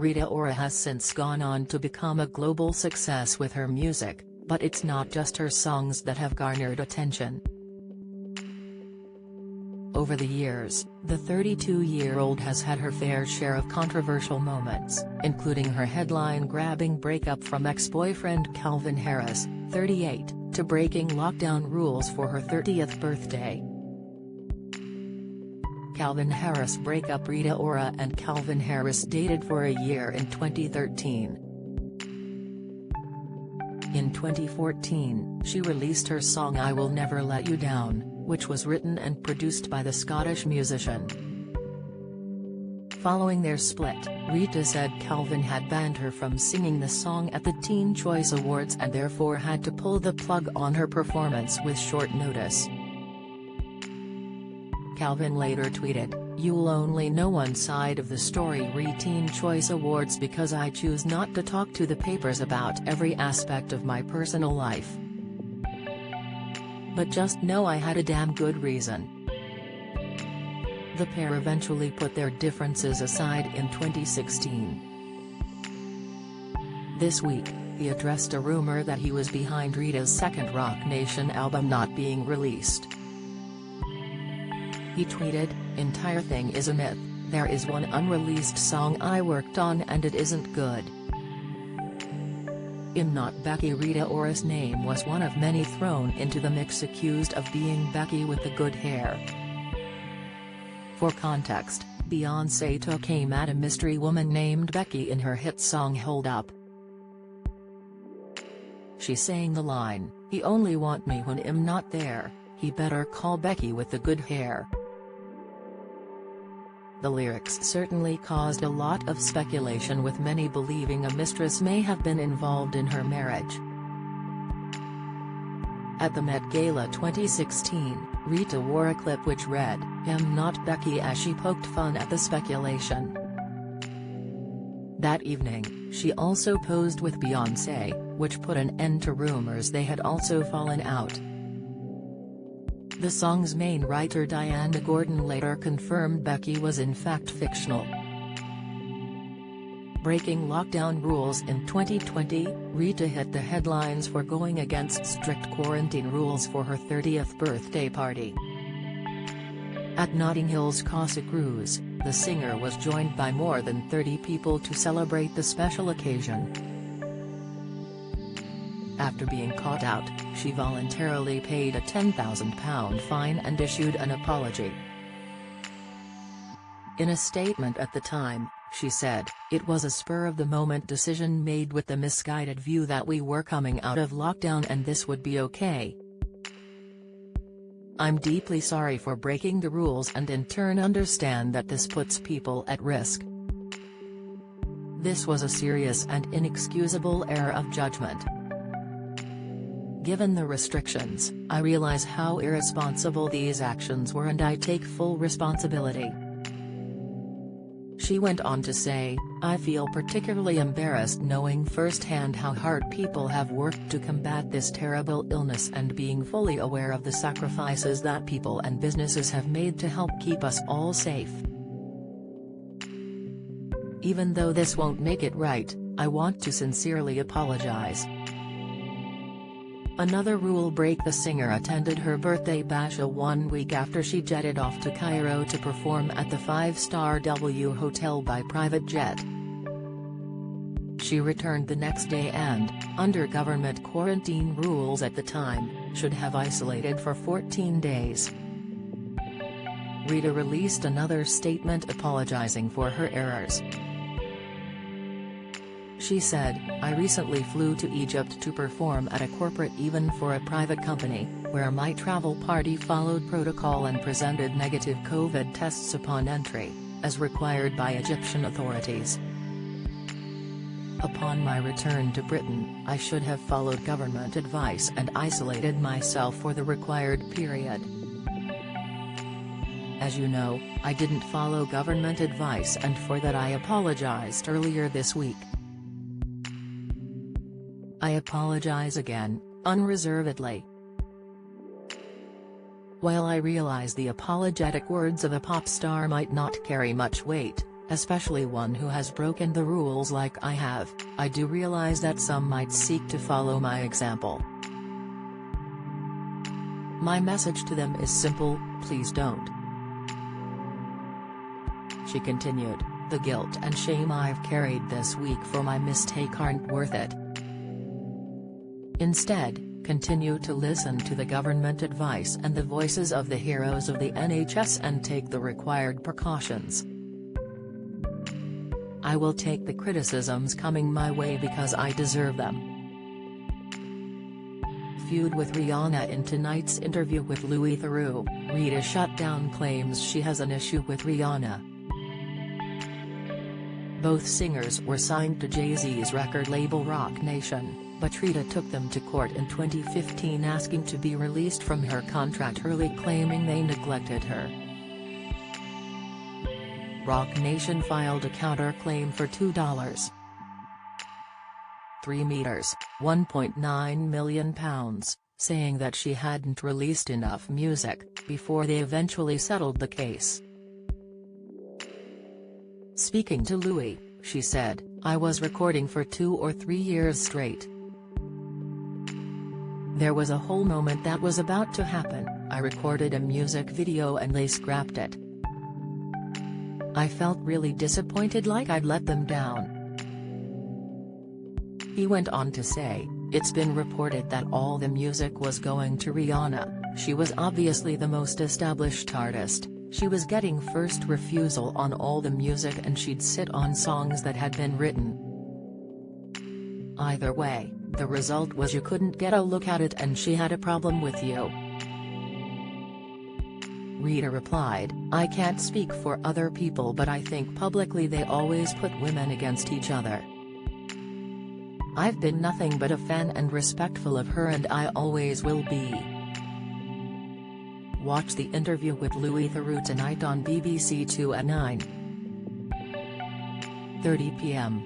Rita Ora has since gone on to become a global success with her music, but it's not just her songs that have garnered attention. Over the years, the 32-year-old has had her fair share of controversial moments, including her headline-grabbing breakup from ex-boyfriend Calvin Harris, 38, to breaking lockdown rules for her 30th birthday. Calvin Harris breakup. Rita Ora and Calvin Harris dated for a year in 2013. In 2014, she released her song I Will Never Let You Down, which was written and produced by the Scottish musician. Following their split, Rita said Calvin had banned her from singing the song at the Teen Choice Awards and therefore had to pull the plug on her performance with short notice. Calvin later tweeted, "You'll only know one side of the story re Teen Choice Awards because I choose not to talk to the papers about every aspect of my personal life. But just know I had a damn good reason." The pair eventually put their differences aside in 2016. This week, he addressed a rumor that he was behind Rita's second Rock Nation album not being released. He tweeted, "Entire thing is a myth, there is one unreleased song I worked on and it isn't good." In Not Becky, Rita Ora's name was one of many thrown into the mix, accused of being Becky with the good hair. For context, Beyoncé took aim at a mystery woman named Becky in her hit song Hold Up. She sang the line, "He only want me when I'm not there, he better call Becky with the good hair." The lyrics certainly caused a lot of speculation, with many believing a mistress may have been involved in her marriage. At the Met Gala 2016, Rita wore a clip which read, "I'm not Becky," as she poked fun at the speculation. That evening, she also posed with Beyoncé, which put an end to rumors they had also fallen out. The song's main writer Diana Gordon later confirmed Becky was in fact fictional. Breaking lockdown rules in 2020, Rita hit the headlines for going against strict quarantine rules for her 30th birthday party. At Notting Hill's Casa Cruz, the singer was joined by more than 30 people to celebrate the special occasion. After being caught out, she voluntarily paid a £10,000 fine and issued an apology. In a statement at the time, she said, "It was a spur-of-the-moment decision made with the misguided view that we were coming out of lockdown and this would be okay. I'm deeply sorry for breaking the rules and in turn understand that this puts people at risk. This was a serious and inexcusable error of judgment. Given the restrictions, I realize how irresponsible these actions were and I take full responsibility." She went on to say, "I feel particularly embarrassed knowing firsthand how hard people have worked to combat this terrible illness and being fully aware of the sacrifices that people and businesses have made to help keep us all safe. Even though this won't make it right, I want to sincerely apologize." Another rule break: the singer attended her birthday bash 1 week after she jetted off to Cairo to perform at the 5-star W Hotel by private jet. She returned the next day and, under government quarantine rules at the time, should have isolated for 14 days. Rita released another statement apologizing for her errors. She said, "I recently flew to Egypt to perform at a corporate event for a private company, where my travel party followed protocol and presented negative COVID tests upon entry, as required by Egyptian authorities. Upon my return to Britain, I should have followed government advice and isolated myself for the required period. As you know, I didn't follow government advice and for that I apologized earlier this week. I apologize again, unreservedly. While I realize the apologetic words of a pop star might not carry much weight, especially one who has broken the rules like I have. I do realize that some might seek to follow my example. My message to them is simple: please don't." She continued, "The guilt and shame I've carried this week for my mistake aren't worth it. Instead, continue to listen to the government advice and the voices of the heroes of the NHS and take the required precautions. I will take the criticisms coming my way because I deserve them." Feud with Rihanna. In tonight's interview with Louis Theroux, Rita shut down claims she has an issue with Rihanna. Both singers were signed to Jay-Z's record label Roc Nation, but Rita took them to court in 2015 asking to be released from her contract early, claiming they neglected her. Roc Nation filed a counterclaim for $2.3 million, £1.9 million, saying that she hadn't released enough music, before they eventually settled the case. Speaking to Louis, she said, "I was recording for 2 or 3 years straight. There was a whole moment that was about to happen. I recorded a music video and they scrapped it. I felt really disappointed, like I'd let them down." He went on to say, "It's been reported that all the music was going to Rihanna. She was obviously the most established artist. She was getting first refusal on all the music and she'd sit on songs that had been written. Either way, the result was you couldn't get a look at it and she had a problem with you." Rita replied, "I can't speak for other people, but I think publicly they always put women against each other. I've been nothing but a fan and respectful of her, and I always will be." Watch the interview with Louis Theroux tonight on BBC 2 at 9:30 p.m.